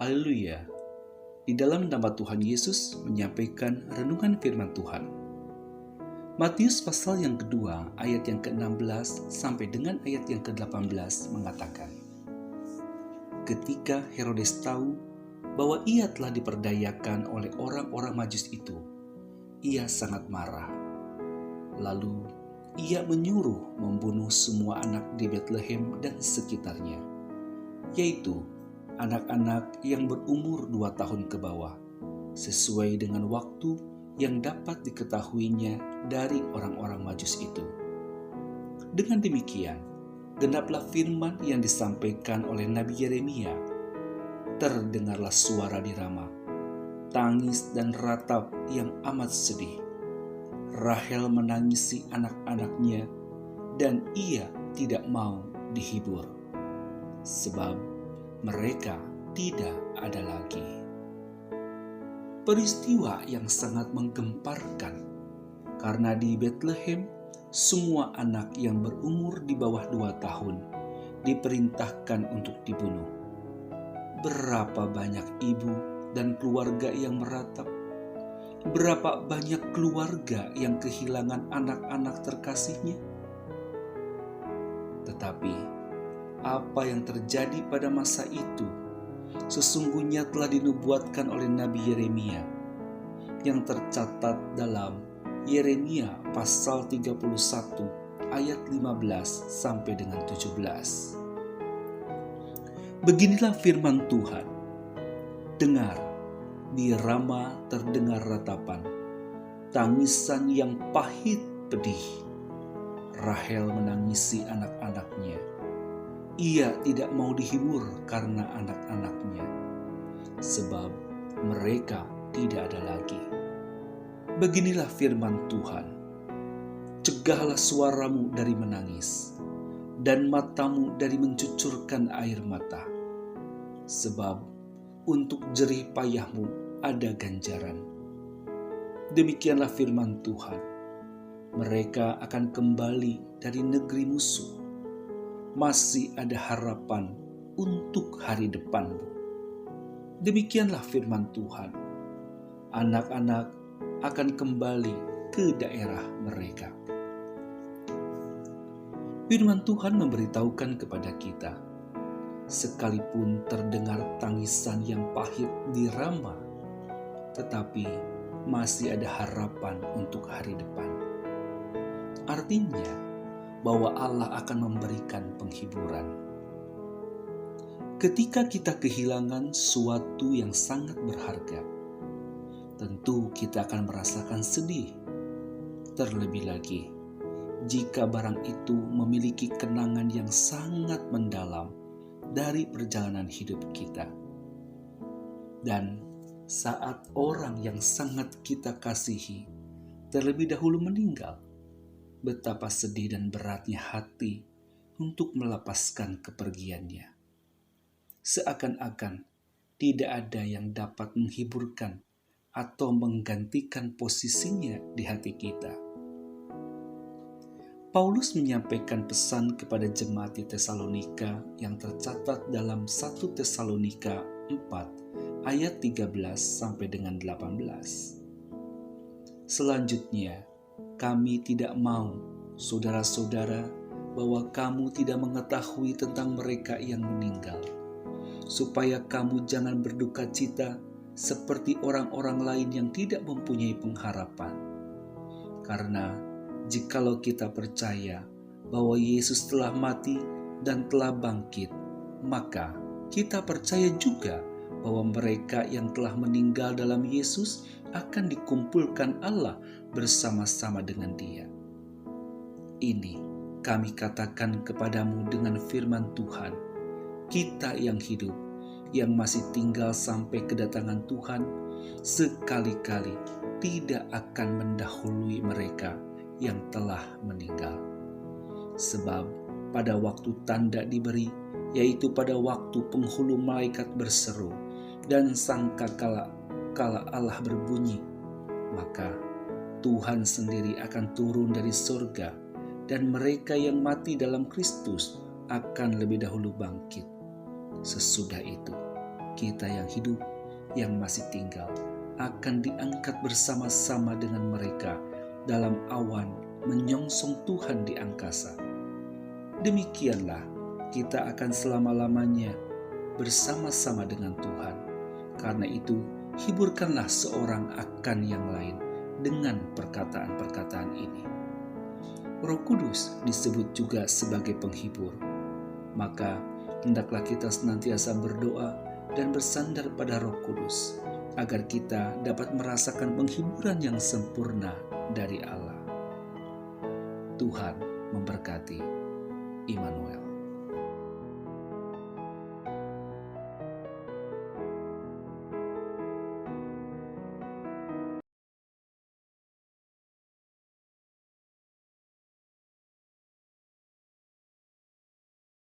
Haleluya. Di dalam nama Tuhan Yesus menyampaikan renungan firman Tuhan. Matius pasal yang kedua ayat yang ke-16 sampai dengan ayat yang ke-18 mengatakan, ketika Herodes tahu bahwa ia telah diperdayakan oleh orang-orang Majus itu, ia sangat marah. Lalu ia menyuruh membunuh semua anak di Betlehem dan sekitarnya, yaitu anak-anak yang berumur 2 tahun ke bawah, sesuai dengan waktu yang dapat diketahuinya dari orang-orang Majus itu. Dengan demikian, genaplah firman yang disampaikan oleh Nabi Yeremia. Terdengarlah suara di Rama, tangis dan ratap yang amat sedih. Rahel menangisi anak-anaknya, dan ia tidak mau dihibur, sebab mereka tidak ada lagi. Peristiwa yang sangat menggemparkan, karena di Betlehem semua anak yang berumur di bawah 2 tahun diperintahkan untuk dibunuh. Berapa banyak ibu dan keluarga yang meratap, berapa banyak keluarga yang kehilangan anak-anak terkasihnya. Tetapi apa yang terjadi pada masa itu sesungguhnya telah dinubuatkan oleh Nabi Yeremia yang tercatat dalam Yeremia pasal 31 ayat 15 sampai dengan 17. Beginilah firman Tuhan. Dengar, di Rama terdengar ratapan, tangisan yang pahit pedih. Rahel menangisi anak-anaknya. Ia tidak mau dihibur karena anak-anaknya, sebab mereka tidak ada lagi. Beginilah firman Tuhan. Cegahlah suaramu dari menangis, dan matamu dari mencucurkan air mata, sebab untuk jerih payahmu ada ganjaran. Demikianlah firman Tuhan. Mereka akan kembali dari negeri musuh. Masih ada harapan untuk hari depanmu. Demikianlah firman Tuhan. Anak-anak akan kembali ke daerah mereka. Firman Tuhan memberitahukan kepada kita, sekalipun terdengar tangisan yang pahit di Rama, tetapi masih ada harapan untuk hari depan. Artinya, bahwa Allah akan memberikan penghiburan. Ketika kita kehilangan sesuatu yang sangat berharga, tentu kita akan merasakan sedih. Terlebih lagi, jika barang itu memiliki kenangan yang sangat mendalam dari perjalanan hidup kita. Dan saat orang yang sangat kita kasihi terlebih dahulu meninggal, betapa sedih dan beratnya hati untuk melepaskan kepergiannya. Seakan-akan tidak ada yang dapat menghiburkan atau menggantikan posisinya di hati kita. Paulus menyampaikan pesan kepada jemaat di Tesalonika yang tercatat dalam 1 Tesalonika 4 ayat 13 sampai dengan 18. Selanjutnya, kami tidak mau, saudara-saudara, bahwa kamu tidak mengetahui tentang mereka yang meninggal, supaya kamu jangan berduka cita seperti orang-orang lain yang tidak mempunyai pengharapan. Karena jikalau kita percaya bahwa Yesus telah mati dan telah bangkit, maka kita percaya juga bahwa mereka yang telah meninggal dalam Yesus akan dikumpulkan Allah bersama-sama dengan Dia. Ini kami katakan kepadamu dengan firman Tuhan, kita yang hidup, yang masih tinggal sampai kedatangan Tuhan, sekali-kali tidak akan mendahului mereka yang telah meninggal. Sebab pada waktu tanda diberi, yaitu pada waktu penghulu malaikat berseru dan sangkakala Allah berbunyi, maka Tuhan sendiri akan turun dari surga, dan mereka yang mati dalam Kristus akan lebih dahulu bangkit. Sesudah itu, kita yang hidup, yang masih tinggal, akan diangkat bersama-sama dengan mereka dalam awan menyongsong Tuhan di angkasa. Demikianlah kita akan selama-lamanya bersama-sama dengan Tuhan. Karena itu, hiburkanlah seorang akan yang lain dengan perkataan-perkataan ini. Roh Kudus disebut juga sebagai penghibur. Maka hendaklah kita senantiasa berdoa dan bersandar pada Roh Kudus, agar kita dapat merasakan penghiburan yang sempurna dari Allah. Tuhan memberkati. Immanuel.